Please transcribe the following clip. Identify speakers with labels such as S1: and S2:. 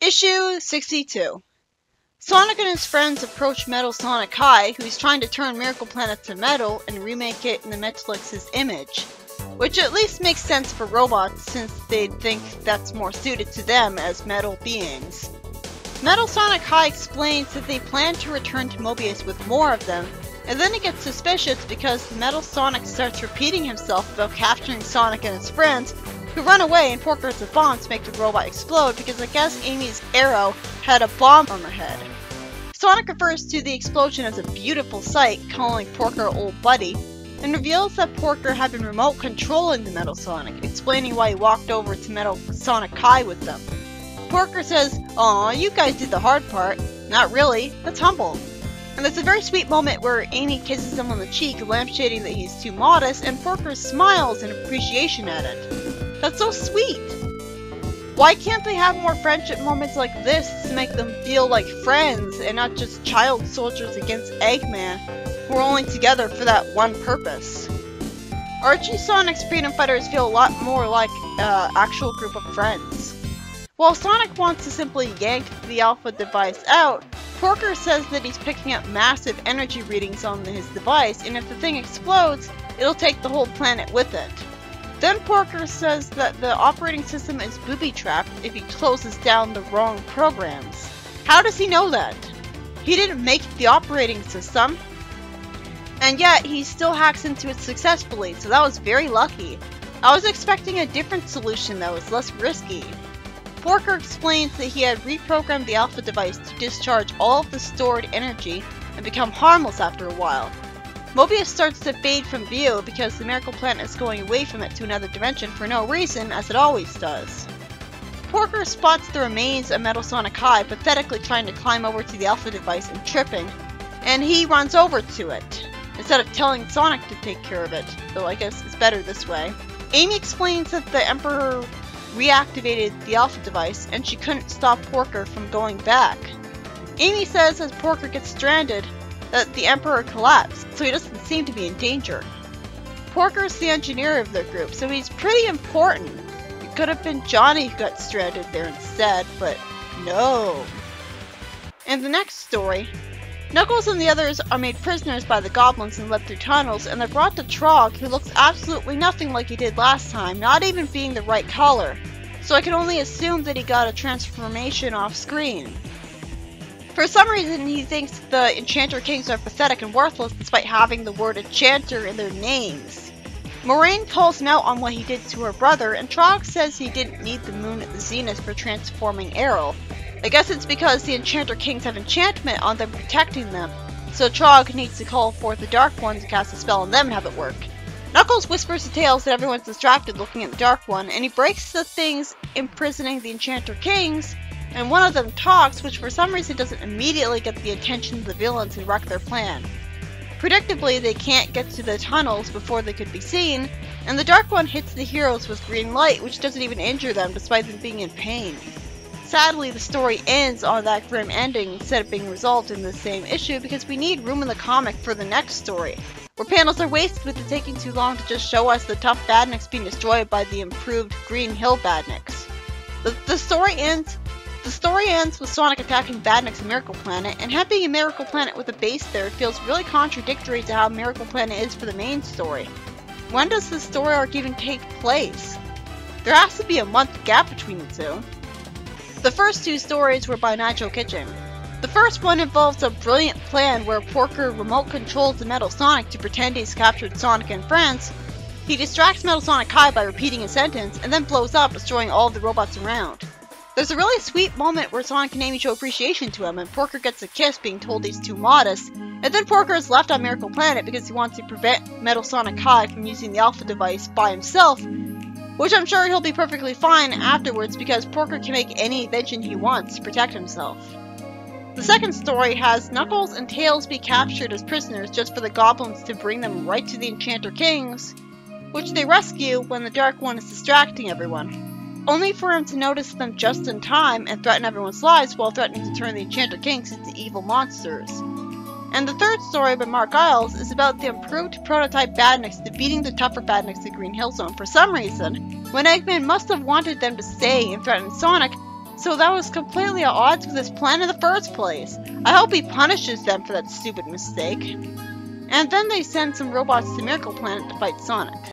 S1: Issue 62. Sonic and his friends approach Metal Sonic High, who is trying to turn Miracle Planet to metal and remake it in the Metalix's image. Which at least makes sense for robots, since they'd think that's more suited to them as metal beings. Metal Sonic High explains that they plan to return to Mobius with more of them, and then he gets suspicious because Metal Sonic starts repeating himself about capturing Sonic and his friends, who run away and Porker has a bomb to make the robot explode because I guess Amy's arrow had a bomb on the head. Sonic refers to the explosion as a beautiful sight, calling Porker old buddy, and reveals that Porker had been remote controlling the Metal Sonic, explaining why he walked over to Metal Sonic High with them. Porker says, "Aw, you guys did the hard part." Not really, that's humble. And there's a very sweet moment where Amy kisses him on the cheek, lampshading that he's too modest, and Porker smiles in appreciation at it. That's so sweet! Why can't they have more friendship moments like this to make them feel like friends and not just child soldiers against Eggman, who are only together for that one purpose? Archie Sonic's freedom fighters feel a lot more like an actual group of friends. While Sonic wants to simply yank the Alpha device out, Porker says that he's picking up massive energy readings on his device, and if the thing explodes, it'll take the whole planet with it. Then Porker says that the operating system is booby-trapped if he closes down the wrong programs. How does he know that? He didn't make the operating system, and yet he still hacks into it successfully, so that was very lucky. I was expecting a different solution that was less risky. Porker explains that he had reprogrammed the Alpha device to discharge all of the stored energy and become harmless after a while. Mobius starts to fade from view because the Miracle Planet is going away from it to another dimension for no reason, as it always does. Porker spots the remains of Metal Sonic High pathetically trying to climb over to the Alpha device and tripping, and he runs over to it, instead of telling Sonic to take care of it, though I guess it's better this way. Amy explains that the Emperor reactivated the Alpha device and she couldn't stop Porker from going back. Amy says as Porker gets stranded, that the Emperor collapsed, so he doesn't seem to be in danger. Porker's the engineer of their group, so he's pretty important. It could have been Johnny who got stranded there instead, but no. In the next story, Knuckles and the others are made prisoners by the goblins and led through tunnels, and they're brought to Trog, who looks absolutely nothing like he did last time, not even being the right color, so I can only assume that he got a transformation off screen. For some reason, he thinks the Enchanter Kings are pathetic and worthless despite having the word Enchanter in their names. Moraine calls him out on what he did to her brother, and Trog says he didn't need the moon at the zenith for transforming Errol. I guess it's because the Enchanter Kings have enchantment on them protecting them, so Trog needs to call forth the Dark One to cast a spell on them and have it work. Knuckles whispers to Tails that everyone's distracted looking at the Dark One, and he breaks the things imprisoning the Enchanter Kings, and one of them talks, which for some reason doesn't immediately get the attention of the villains and wreck their plan. Predictably, they can't get to the tunnels before they could be seen, and the Dark One hits the heroes with green light, which doesn't even injure them despite them being in pain. Sadly, the story ends on that grim ending instead of being resolved in the same issue because we need room in the comic for the next story, where panels are wasted with it taking too long to just show us the tough Badniks being destroyed by the improved Green Hill Badniks. The story ends with Sonic attacking Badniks in Miracle Planet, and having a Miracle Planet with a base there feels really contradictory to how Miracle Planet is for the main story. When does the story arc even take place? There has to be a month gap between the two. The first two stories were by Nigel Kitchen. The first one involves a brilliant plan where Porker remote controls the Metal Sonic to pretend he's captured Sonic and friends. He distracts Metal Sonic High by repeating a sentence, and then blows up, destroying all of the robots around. There's a really sweet moment where Sonic and Amy show appreciation to him, and Porker gets a kiss being told he's too modest, and then Porker is left on Miracle Planet because he wants to prevent Metal Sonic High from using the Alpha device by himself, which I'm sure he'll be perfectly fine afterwards because Porker can make any invention he wants to protect himself. The second story has Knuckles and Tails be captured as prisoners just for the goblins to bring them right to the Enchanter Kings, which they rescue when the Dark One is distracting everyone, only for him to notice them just in time and threaten everyone's lives while threatening to turn the Enchanter Kings into evil monsters. And the third story by Mark Giles is about the improved prototype Badniks defeating the tougher Badniks at Green Hill Zone for some reason. When Eggman must have wanted them to stay and threaten Sonic, so that was completely at odds with his plan in the first place. I hope he punishes them for that stupid mistake. And then they send some robots to Miracle Planet to fight Sonic.